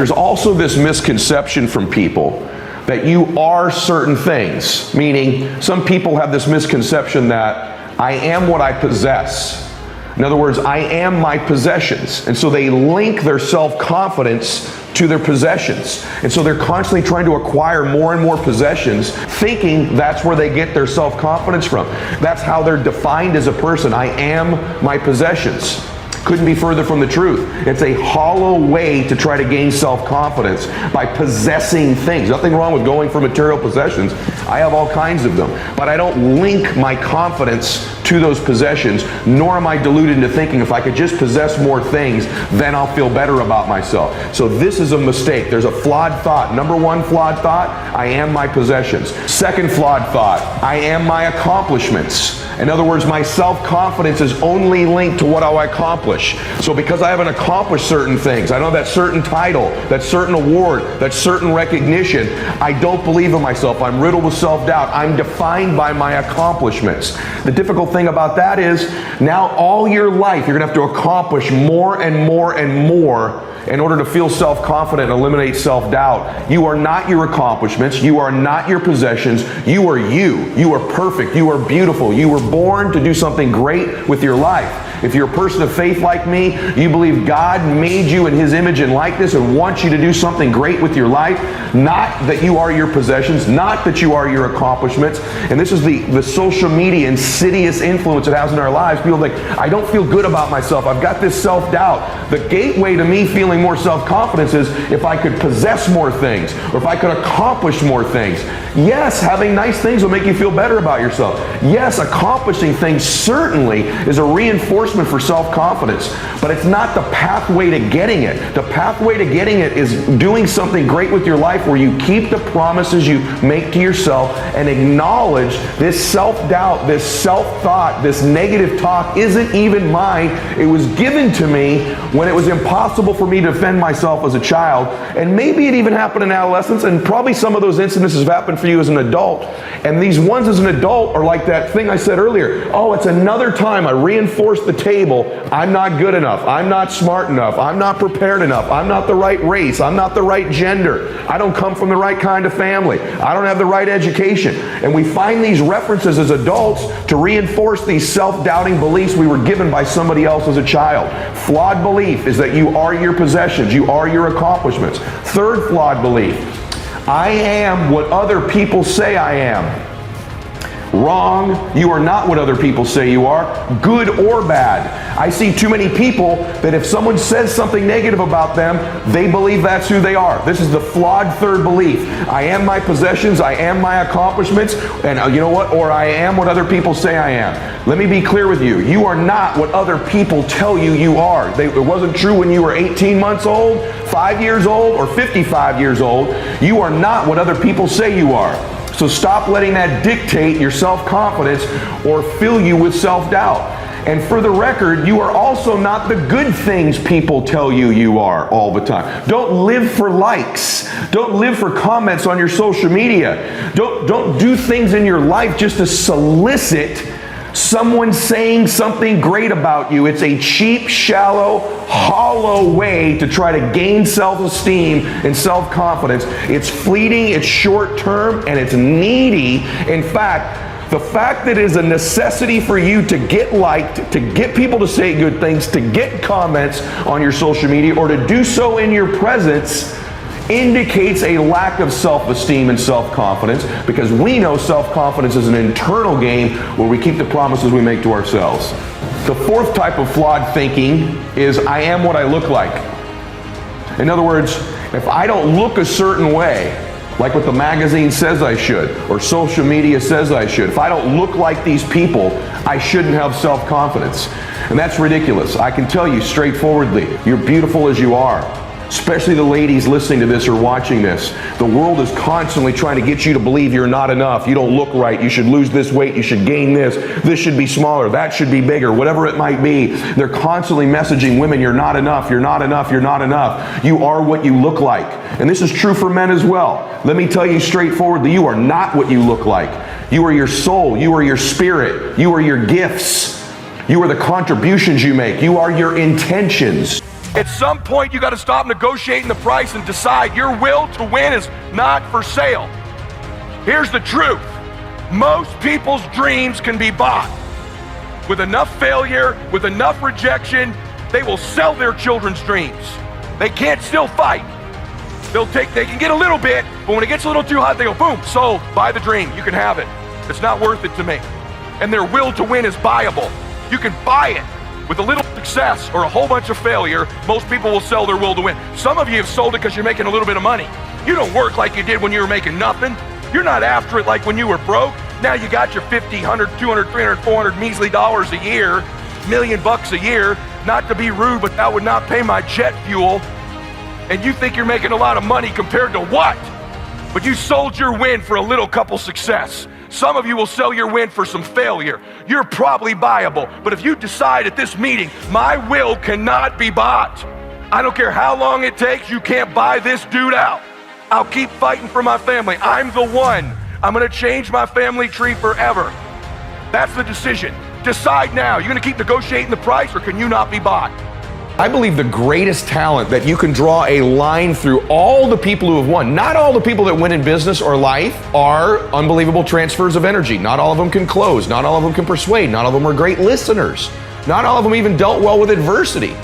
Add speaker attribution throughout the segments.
Speaker 1: there's also this misconception from people that you are certain things. Meaning, some people have this misconception that I am what I possess. In other words, I am my possessions. And so they link their self-confidence to their possessions. And so they're constantly trying to acquire more and more possessions, thinking that's where they get their self-confidence from. That's how they're defined as a person. I am my possessions. Couldn't be further from the truth. It's a hollow way to try to gain self-confidence by possessing things. Nothing wrong with going for material possessions. I have all kinds of them. But I don't link my confidence to those possessions, nor am I deluded into thinking if I could just possess more things, then I'll feel better about myself. So this is a mistake. There's a flawed thought. Number one flawed thought, I am my possessions. Second flawed thought, I am my accomplishments. In other words, my self-confidence is only linked to what I accomplish. So because I haven't accomplished certain things, I don't have that certain title, that certain award, that certain recognition, I don't believe in myself. I'm riddled with self-doubt. I'm defined by my accomplishments. The difficult thing about that is now all your life you're going to have to accomplish more and more and more in order to feel self-confident and eliminate self-doubt. You are not your accomplishments. You are not your possessions. You are you. You are perfect. You are beautiful. You were born to do something great with your life. If you're a person of faith like me, you believe God made you in His image and likeness and wants you to do something great with your life, not that you are your possessions, not that you are your accomplishments. And this is the social media insidious influence it has in our lives. People think, I don't feel good about myself. I've got this self-doubt. The gateway to me feeling more self-confidence is if I could possess more things or if I could accomplish more things. Yes, having nice things will make you feel better about yourself. Yes, accomplishing things certainly is a reinforcement for self-confidence, but it's not the pathway to getting it. The pathway to getting it is doing something great with your life where you keep the promises you make to yourself and acknowledge this self-doubt, this self-thought, this negative talk isn't even mine. It was given to me when it was impossible for me to defend myself as a child, and maybe it even happened in adolescence, and probably some of those incidences have happened for you as an adult. And these ones as an adult are like that thing I said earlier. Oh, it's another time I reinforced the table. I'm not good enough. I'm not smart enough. I'm not prepared enough. I'm not the right race. I'm not the right gender. I don't come from the right kind of family. I don't have the right education. And we find these references as adults to reinforce these self-doubting beliefs we were given by somebody else as a child. Flawed belief is that you are your possessions. You are your accomplishments. Third flawed belief, I am what other people say I am. Wrong. You are not what other people say you are, good or bad. I see too many people that if someone says something negative about them, they believe that's who they are. This is the flawed third belief. I am my possessions, I am my accomplishments, and you know what? Or I am what other people say I am. Let me be clear with you. You are not what other people tell you you are. It wasn't true when you were 18 months old, 5 years old, or 55 years old. You are not what other people say you are. So stop letting that dictate your self-confidence or fill you with self-doubt. And for the record, you are also not the good things people tell you you are all the time. Don't live for likes. Don't live for comments on your social media. Don't do things in your life just to solicit someone saying something great about you. It's a cheap, shallow, hollow way to try to gain self-esteem and self-confidence. It's fleeting, it's short-term, and it's needy. In fact, the fact that it is a necessity for you to get liked, to get people to say good things, to get comments on your social media, or to do so in your presence indicates a lack of self-esteem and self-confidence, because we know self-confidence is an internal game where we keep the promises we make to ourselves. The fourth type of flawed thinking is I am what I look like. In other words, if I don't look a certain way, like what the magazine says I should, or social media says I should, if I don't look like these people, I shouldn't have self-confidence. And that's ridiculous. I can tell you straightforwardly, you're beautiful as you are. Especially the ladies listening to this or watching this. The world is constantly trying to get you to believe you're not enough. You don't look right. You should lose this weight. You should gain this. This should be smaller. That should be bigger. Whatever it might be. They're constantly messaging women, you're not enough. You're not enough. You're not enough. You are what you look like. And this is true for men as well. Let me tell you straightforwardly, you are not what you look like. You are your soul. You are your spirit. You are your gifts. You are the contributions you make. You are your intentions.
Speaker 2: At some point, you got to stop negotiating the price and decide your will to win is not for sale. Here's the truth. Most people's dreams can be bought. With enough failure, with enough rejection, they will sell their children's dreams. They can't still fight. They can get a little bit, but when it gets a little too hot, they go, boom, sold, buy the dream, you can have it. It's not worth it to me. And their will to win is buyable. You can buy it with a little success or a whole bunch of failure. Most people will sell their will to win. Some of you have sold it because you're making a little bit of money. You don't work like you did when you were making nothing. You're not after it like when you were broke. Now you got your 50, 100, 200, 300, 400 measly dollars a year, $1 million a year. Not to be rude, but that would not pay my jet fuel. And you think you're making a lot of money compared to what? But you sold your win for a little couple success. Some of you will sell your win for some failure. You're probably buyable. But if you decide at this meeting, my will cannot be bought. I don't care how long it takes, you can't buy this dude out. I'll keep fighting for my family. I'm the one. I'm gonna change my family tree forever. That's the decision. Decide now. You're gonna keep negotiating the price, or can you not be bought?
Speaker 1: I believe the greatest talent that you can draw a line through all the people who have won. Not all the people that win in business or life are unbelievable transfers of energy. Not all of them can close. Not all of them can persuade. Not all of them are great listeners. Not all of them even dealt well with adversity.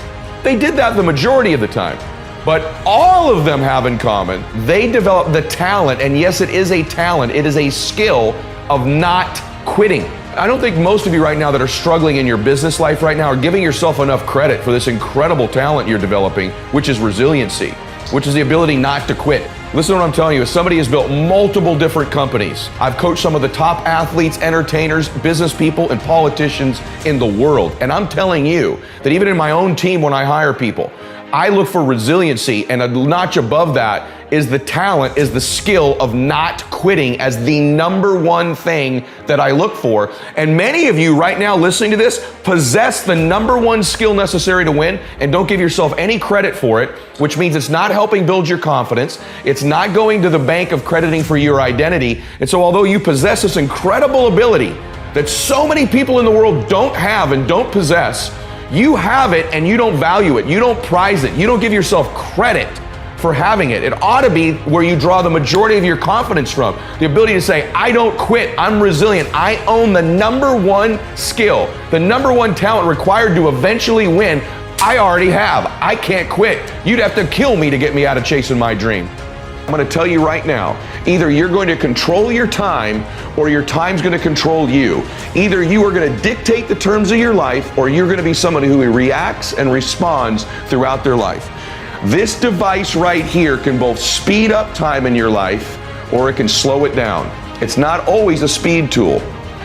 Speaker 1: They did that the majority of the time. But all of them have in common, they developed the talent, and yes, it is a talent, it is a skill of not quitting. I don't think most of you right now that are struggling in your business life right now are giving yourself enough credit for this incredible talent you're developing, which is resiliency, which is the ability not to quit. Listen to what I'm telling you. As somebody who's built multiple different companies, I've coached some of the top athletes, entertainers, business people, and politicians in the world. And I'm telling you that even in my own team, when I hire people, I look for resiliency, and a notch above that is the talent, is the skill of not quitting as the number one thing that I look for. And many of you right now listening to this possess the number one skill necessary to win and don't give yourself any credit for it, which means it's not helping build your confidence. It's not going to the bank of crediting for your identity. And so although you possess this incredible ability that so many people in the world don't have and don't possess, you have it and you don't value it. You don't prize it. You don't give yourself credit for having it. It ought to be where you draw the majority of your confidence from. The ability to say, I don't quit, I'm resilient. I own the number one skill, the number one talent required to eventually win. I already have. I can't quit. You'd have to kill me to get me out of chasing my dream. I'm going to tell you right now, either you're going to control your time or your time's going to control you. Either you are going to dictate the terms of your life or you're going to be somebody who reacts and responds throughout their life. This device right here can both speed up time in your life or it can slow it down. It's not always a speed tool.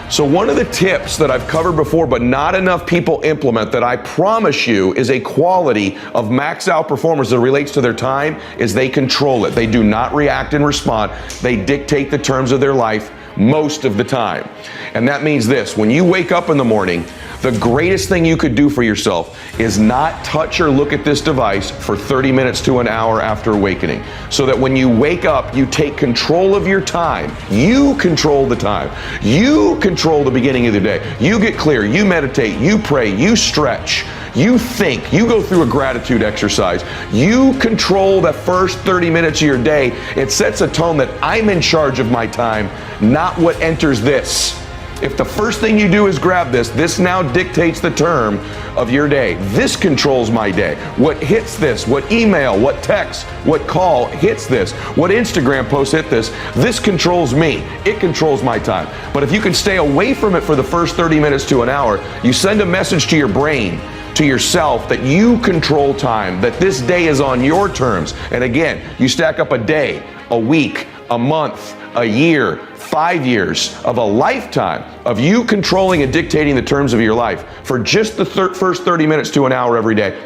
Speaker 1: So one of the tips that I've covered before but not enough people implement that I promise you is a quality of max out performers that relates to their time is they control it. They do not react and respond. They dictate the terms of their life most of the time. And that means this, when you wake up in the morning, the greatest thing you could do for yourself is not touch or look at this device for 30 minutes to an hour after awakening. So that when you wake up, you take control of your time. You control the time. You control the beginning of the day. You get clear, you meditate, you pray, you stretch, you think, you go through a gratitude exercise. You control the first 30 minutes of your day. It sets a tone that I'm in charge of my time, not what enters this. If the first thing you do is grab this now dictates the term of your day. This controls my day. What hits this, what email, what text, what call hits this, what Instagram post hit this controls me. It controls my time. But if you can stay away from it for the first 30 minutes to an hour, you send a message to your brain, to yourself, that you control time, that this day is on your terms. And again, you stack up a day, a week, a month, a year, 5 years of a lifetime of you controlling and dictating the terms of your life for just the first 30 minutes to an hour every day.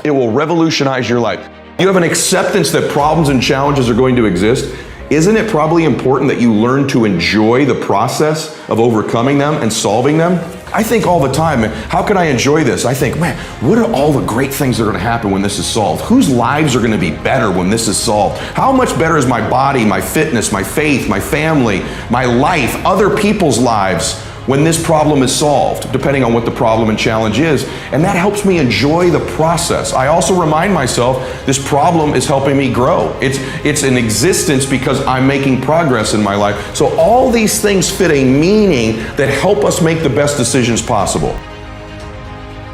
Speaker 1: It will revolutionize your life. You have an acceptance that problems and challenges are going to exist. Isn't it probably important that you learn to enjoy the process of overcoming them and solving them? I think all the time, how can I enjoy this? I think, man, what are all the great things that are going to happen when this is solved? Whose lives are going to be better when this is solved? How much better is my body, my fitness, my faith, my family, my life, other people's lives when this problem is solved, depending on what the problem and challenge is. And that helps me enjoy the process. I also remind myself this problem is helping me grow. It's in existence because I'm making progress in my life. So all these things fit a meaning that help us make the best decisions possible.